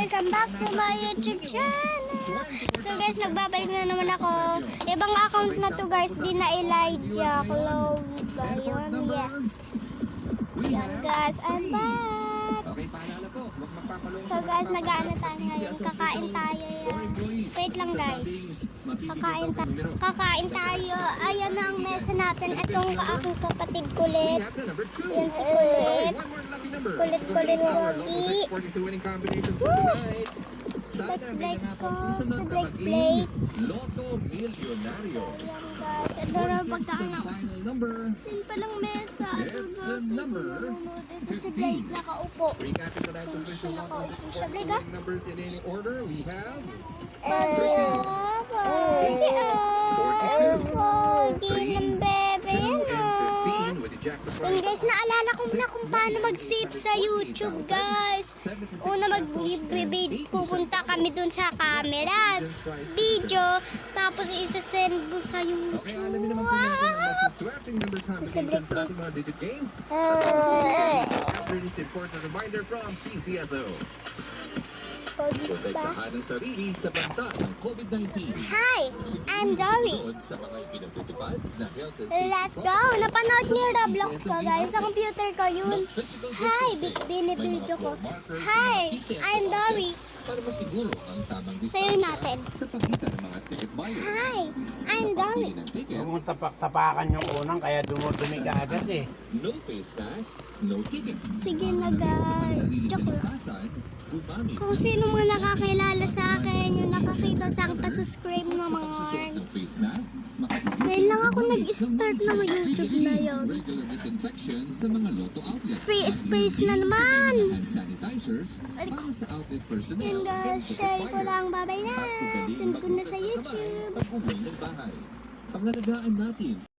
welcome back to my YouTube channel. So guys, nagbabalik na naman ako. Ibang account na to guys, di na Elijah Clove ba yun? Yes. Yan guys, I'm back. So guys, mag-aano tayo ngayon. Kakain tayo yan. Wait lang guys. Kakain tayo. Ayan na ang mesa natin. Itong aking kapatid Kulit. Yan si Kulit. Kulit Rogi. Blake ko. Si Blake Blakes. Ayan guys. Ito na pagkain ako. Yan palang mesa. Ito si Blake nakaupo. Siya nakaupo. Siya Blake ah. And guys, naalala ko na kung paano mag-save sa YouTube guys. Una pupunta kami dun sa camera, video, tapos isa-send mo sa YouTube. Sa Black Protektahan ang sarili sa banta ng COVID-19. Hi, I'm Dory. Let's go! Napanood niyo yung Roblox ko guys. Sa computer ko yun. Hi, binibidyo ko. Hi, I'm Dory. Para masiguro ang tamang Sayo natin. sa pagitan ng mga ticket buyer. Hi, I'm Dory. Huwag mong tapak-tapakan yung unang kaya dumudumi ka agad eh. No face mask, no ticket. Sige na guys. Joke lang. Gumamit Kung sino mga nakakilala sa akin, yung nakakita sa akin, pa-subscribe naman. ng face mask, Ngayon lang ako nag-start na YouTube na yun. regular disinfection sa mga Lotto outlet. Free space na naman. Hand sanitizers para sa outlet personnel. Yun guys, share ko lang. Bye-bye na. Send ko na sa Pag-uwi YouTube. ng bahay. Pangalagaan natin